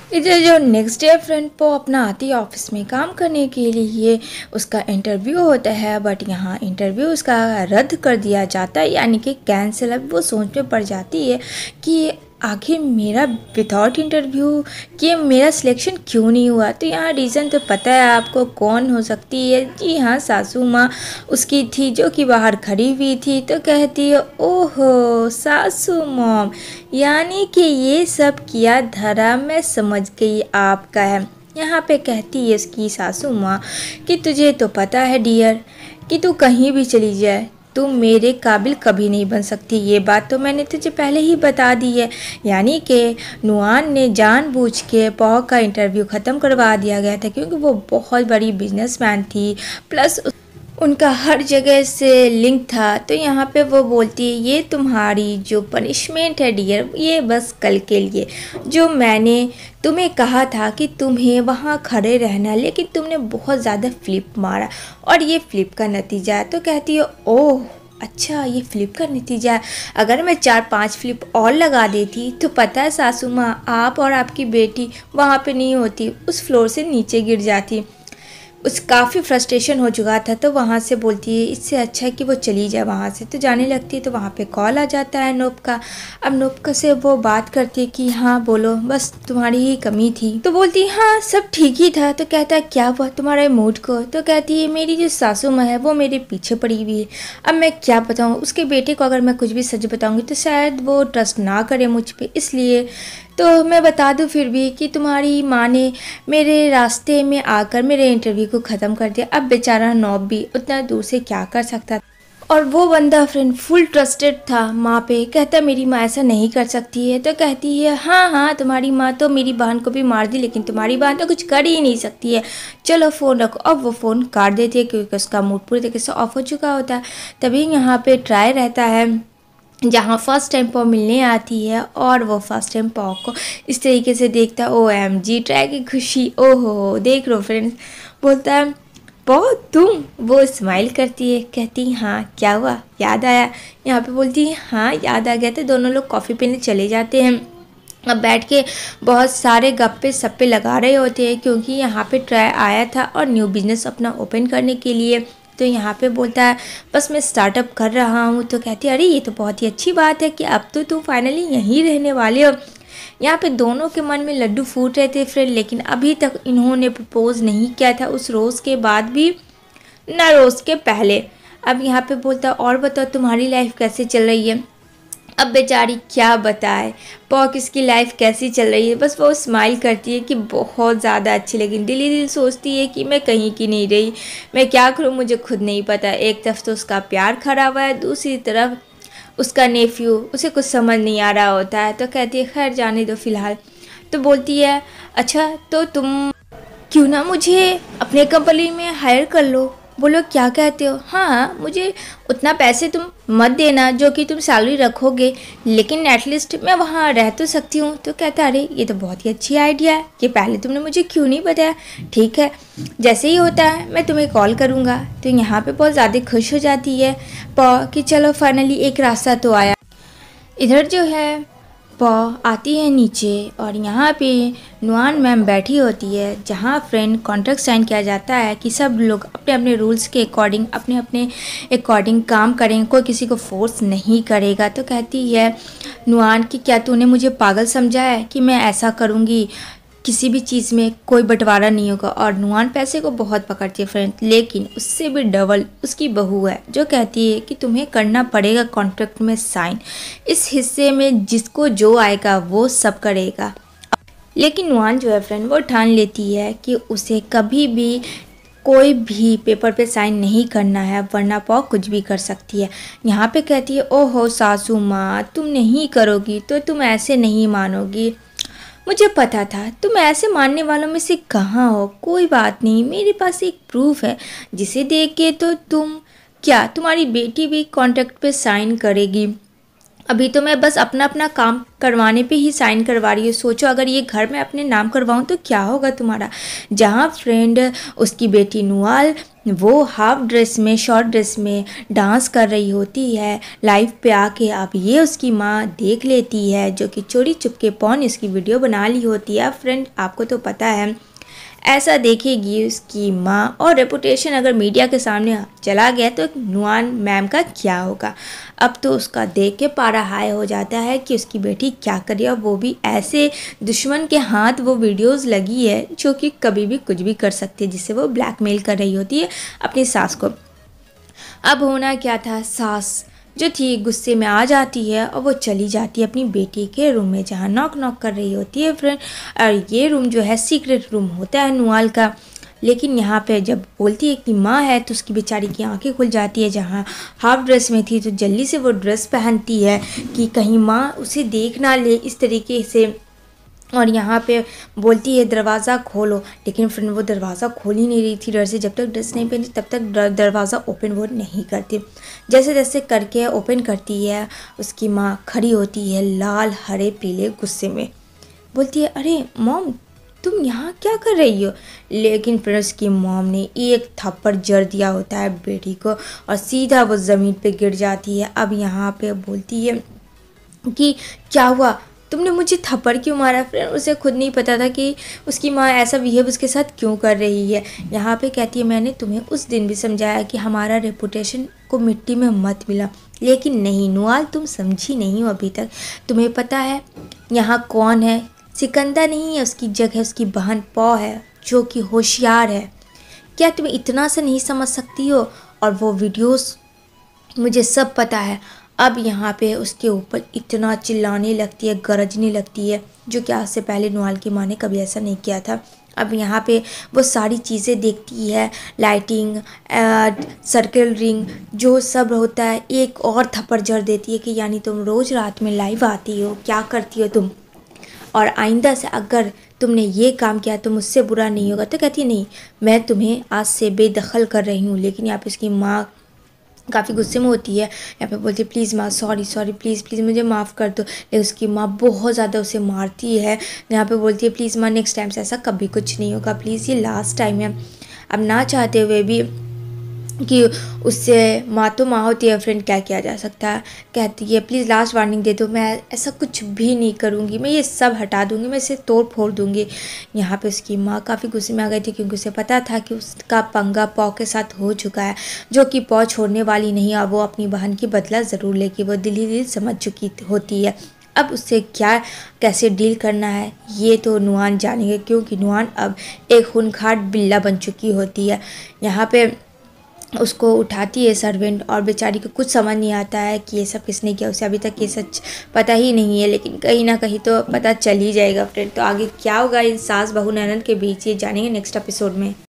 इधर जो next day friend पो अपना आती है ऑफिस में काम करने के लिए। उसका इंटरव्यू होता है बट यहाँ इंटरव्यू उसका रद्द कर दिया जाता है, यानी कि कैंसिल। अब वो सोच में पड़ जाती है कि आखिर मेरा विदाउट इंटरव्यू कि मेरा सिलेक्शन क्यों नहीं हुआ। तो यहाँ रीज़न तो पता है आपको कौन हो सकती है। जी हाँ, सासू माँ उसकी थी जो कि बाहर खड़ी हुई थी। तो कहती है ओहो सासू मॉम, यानी कि ये सब किया धरा मैं समझ गई आपका है। यहाँ पे कहती है उसकी सासू माँ कि तुझे तो पता है डियर कि तू कहीं भी चली जाए तुम मेरे काबिल कभी नहीं बन सकती। ये बात तो मैंने तुझे पहले ही बता दी है। यानी कि नुआन ने जानबूझ के पौ का इंटरव्यू ख़त्म करवा दिया गया था क्योंकि वो बहुत बड़ी बिजनेसमैन थी, प्लस उनका हर जगह से लिंक था। तो यहाँ पे वो बोलती है ये तुम्हारी जो पनिशमेंट है डियर, ये बस कल के लिए। जो मैंने तुम्हें कहा था कि तुम्हें वहाँ खड़े रहना, लेकिन तुमने बहुत ज़्यादा फ्लिप मारा और ये फ्लिप का नतीजा है। तो कहती है ओह अच्छा, ये फ्लिप का नतीजा है। अगर मैं 4-5 फ्लिप और लगा देती तो पता है सासू माँ, आप और आपकी बेटी वहाँ पे नहीं होती, उस फ्लोर से नीचे गिर जाती। उस काफ़ी फ्रस्ट्रेशन हो चुका था। तो वहाँ से बोलती है इससे अच्छा है कि वो चली जाए वहाँ से। तो जाने लगती है तो वहाँ पे कॉल आ जाता है नोप का। अब नोप से वो बात करती है कि हाँ बोलो, बस तुम्हारी ही कमी थी। तो बोलती है हाँ सब ठीक ही था। तो कहता है क्या हुआ तुम्हारे मूड को। तो कहती है मेरी जो सासू माँ है वो मेरे पीछे पड़ी हुई है। अब मैं क्या बताऊँ, उसके बेटे को अगर मैं कुछ भी सच बताऊँगी तो शायद वो ट्रस्ट ना करे मुझ पर, इसलिए तो मैं बता दूं फिर भी कि तुम्हारी माँ ने मेरे रास्ते में आकर मेरे इंटरव्यू को ख़त्म कर दिया। अब बेचारा नौब भी उतना दूर से क्या कर सकता था। और वो बंदा फ्रेंड फुल ट्रस्टेड था माँ पे। कहता मेरी माँ ऐसा नहीं कर सकती है। तो कहती है हाँ हाँ तुम्हारी माँ तो मेरी बहन को भी मार दी, लेकिन तुम्हारी बहन तो कुछ कर ही नहीं सकती है, चलो फ़ोन रखो। अब वो फ़ोन काट देती है क्योंकि उसका मूड पूरी तरीके से ऑफ हो चुका होता है। तभी यहाँ पे ट्राई रहता है जहाँ फर्स्ट टाइम पॉ मिलने आती है और वो फर्स्ट टाइम पॉ को इस तरीके से देखता है। OMG ट्राई की खुशी, ओहो देख लो फ्रेंड्स। बोलता है पॉ तुम, वो स्माइल करती है, कहती हाँ क्या हुआ याद आया। यहाँ पे बोलती है हाँ याद आ गया था। दोनों लोग कॉफ़ी पीने चले जाते हैं। अब बैठ के बहुत सारे गप्पे सप्पे लगा रहे होते हैं क्योंकि यहाँ पे ट्राई आया था और न्यू बिज़नेस अपना ओपन करने के लिए। तो यहाँ पे बोलता है बस मैं स्टार्टअप कर रहा हूँ। तो कहती है अरे ये तो बहुत ही अच्छी बात है कि अब तो तुम फाइनली यहीं रहने वाले हो। यहाँ पे दोनों के मन में लड्डू फूट रहे थे फ्रेंड, लेकिन अभी तक इन्होंने प्रपोज नहीं किया था, उस रोज़ के बाद भी ना रोज़ के पहले। अब यहाँ पे बोलता है और बताओ तुम्हारी लाइफ कैसे चल रही है। अब बेचारी क्या बताए पॉक इसकी लाइफ कैसी चल रही है। बस वो स्माइल करती है कि बहुत ज़्यादा अच्छी, लेकिन दिल ही दिल सोचती है कि मैं कहीं की नहीं रही, मैं क्या करूँ मुझे खुद नहीं पता। एक तरफ तो उसका प्यार खरा हुआ है, दूसरी तरफ उसका नेफ्यू, उसे कुछ समझ नहीं आ रहा होता है। तो कहती है खैर जाने दो फ़िलहाल। तो बोलती है अच्छा तो तुम क्यों ना मुझे अपने कंपनी में हायर कर लो। बोलो क्या कहते हो। हाँ मुझे उतना पैसे तुम मत देना जो कि तुम सैलरी रखोगे, लेकिन एटलीस्ट मैं वहाँ रह तो सकती हूँ। तो कहता अरे ये तो बहुत ही अच्छी आइडिया है, कि पहले तुमने मुझे क्यों नहीं बताया। ठीक है जैसे ही होता है मैं तुम्हें कॉल करूँगा। तो यहाँ पे बहुत ज़्यादा खुश हो जाती है पॉ कि चलो फाइनली एक रास्ता तो आया। इधर जो है पॉ आती है नीचे और यहाँ पे नुआन मैम बैठी होती है, जहाँ फ्रेंड कॉन्ट्रैक्ट साइन किया जाता है कि सब लोग अपने अपने रूल्स के अकॉर्डिंग अपने अपने अकॉर्डिंग काम करें, कोई किसी को फोर्स नहीं करेगा। तो कहती है नुआन कि क्या तूने मुझे पागल समझा है कि मैं ऐसा करूँगी, किसी भी चीज़ में कोई बंटवारा नहीं होगा। और नुआन पैसे को बहुत पकड़ती है फ्रेंड, लेकिन उससे भी डबल उसकी बहू है जो कहती है कि तुम्हें करना पड़ेगा कॉन्ट्रैक्ट में साइन, इस हिस्से में जिसको जो आएगा वो सब करेगा। लेकिन नुआन जो है फ्रेंड वो ठान लेती है कि उसे कभी भी कोई भी पेपर पे साइन नहीं करना है, वरना पॉ कुछ भी कर सकती है। यहाँ पे कहती है ओहो सासू माँ तुम नहीं करोगी तो तुम ऐसे नहीं मानोगी, मुझे पता था तुम ऐसे मानने वालों में से कहाँ हो। कोई बात नहीं, मेरे पास एक प्रूफ है जिसे देख के तो तुम क्या तुम्हारी बेटी भी कॉन्ट्रैक्ट पे साइन करेगी। अभी तो मैं बस अपना अपना काम करवाने पे ही साइन करवा रही हूँ, सोचो अगर ये घर में अपने नाम करवाऊँ तो क्या होगा तुम्हारा। जहाँ फ्रेंड उसकी बेटी नुआल वो हाफ ड्रेस में शॉर्ट ड्रेस में डांस कर रही होती है लाइव पे आके, अब ये उसकी माँ देख लेती है जो कि चोरी चुपके पौन इसकी वीडियो बना ली होती है। फ्रेंड आपको तो पता है ऐसा देखेगी उसकी माँ, और रेपुटेशन अगर मीडिया के सामने चला गया तो नुआन मैम का क्या होगा। अब तो उसका देख के पारा हाई हो जाता है कि उसकी बेटी क्या कर रही है, और वो भी ऐसे दुश्मन के हाथ वो वीडियोस लगी है जो कि कभी भी कुछ भी कर सकती है, जिससे वो ब्लैकमेल कर रही होती है अपनी सास को। अब होना क्या था, सास जो थी गुस्से में आ जाती है और वो चली जाती है अपनी बेटी के रूम में जहाँ नॉक नॉक कर रही होती है फ्रेंड। और ये रूम जो है सीक्रेट रूम होता है नुआल का। लेकिन यहाँ पे जब बोलती है कि माँ है तो उसकी बेचारी की आंखें खुल जाती है, जहाँ हाफ ड्रेस में थी तो जल्दी से वो ड्रेस पहनती है कि कहीं माँ उसे देख ना ले इस तरीके से। और यहाँ पे बोलती है दरवाज़ा खोलो, लेकिन फ्रेंड वो दरवाज़ा खोल ही नहीं रही थी डर से। जब तक ड्रेस नहीं पहनती तब तक दरवाज़ा ओपन वो नहीं करती। जैसे जैसे करके ओपन करती है उसकी माँ खड़ी होती है लाल हरे पीले गुस्से में, बोलती है अरे मॉम तुम यहाँ क्या कर रही हो। लेकिन फिर उसकी मॉम ने एक थप्पड़ जड़ दिया होता है बेटी को और सीधा वो ज़मीन पे गिर जाती है। अब यहाँ पे बोलती है कि क्या हुआ, तुमने मुझे थप्पड़ क्यों मारा। फ्रेंड उसे खुद नहीं पता था कि उसकी माँ ऐसा बिहेव उसके साथ क्यों कर रही है। यहाँ पे कहती है मैंने तुम्हें उस दिन भी समझाया कि हमारा रेपुटेशन को मिट्टी में मत मिला, लेकिन नहीं नुआल तुम समझी नहीं हो अभी तक। तुम्हें पता है यहाँ कौन है, सिकंदर नहीं है, उसकी जगह उसकी बहन पौ है जो कि होशियार है। क्या तुम इतना सा नहीं समझ सकती हो। और वो वीडियोस मुझे सब पता है। अब यहाँ पे उसके ऊपर इतना चिल्लाने लगती है गरजने लगती है जो कि आज से पहले नुआल की माँ ने कभी ऐसा नहीं किया था। अब यहाँ पे वो सारी चीज़ें देखती है, लाइटिंग सर्कल रिंग जो सब होता है, एक और थप्पड़ जड़ देती है कि यानी तुम रोज़ रात में लाइव आती हो, क्या करती हो तुम, और आइंदा से अगर तुमने ये काम किया तो मुझसे बुरा नहीं होगा। तो कहती है नहीं मैं तुम्हें आज से बेदखल कर रही हूँ। लेकिन यहाँ पे उसकी माँ काफ़ी गुस्से में होती है, यहाँ पे बोलती है प्लीज़ माँ सॉरी सॉरी प्लीज़ प्लीज़ मुझे माफ़ कर दो। लेकिन उसकी माँ बहुत ज़्यादा उसे मारती है। यहाँ पे बोलती है प्लीज़ माँ नेक्स्ट टाइम से ऐसा कभी कुछ नहीं होगा, प्लीज़ ये लास्ट टाइम है। अब ना चाहते हुए भी कि उससे माँ तो माँ होती है फ्रेंड, क्या किया जा सकता है। कहती है प्लीज़ लास्ट वार्निंग दे दो, मैं ऐसा कुछ भी नहीं करूँगी, मैं ये सब हटा दूँगी, मैं इसे तोड़ फोड़ दूँगी। यहाँ पे उसकी माँ काफ़ी गुस्से में आ गई थी क्योंकि उसे पता था कि उसका पंगा पौ के साथ हो चुका है, जो कि पौ छोड़ने वाली नहीं। अब वो अपनी बहन की बदला ज़रूर लेगी, वो दिल ही दिल समझ चुकी होती है। अब उससे क्या कैसे डील करना है ये तो नुआन जानेंगे, क्योंकि नुआन अब एक खूंखार बिल्ला बन चुकी होती है। यहाँ पे उसको उठाती है सर्वेंट और बेचारी को कुछ समझ नहीं आता है कि ये सब किसने किया। उसे अभी तक ये सच पता ही नहीं है, लेकिन कहीं ना कहीं तो पता चल ही जाएगा फ्रेंड। तो आगे क्या होगा इन सास बहू ननद के बीच ये जानेंगे नेक्स्ट एपिसोड में।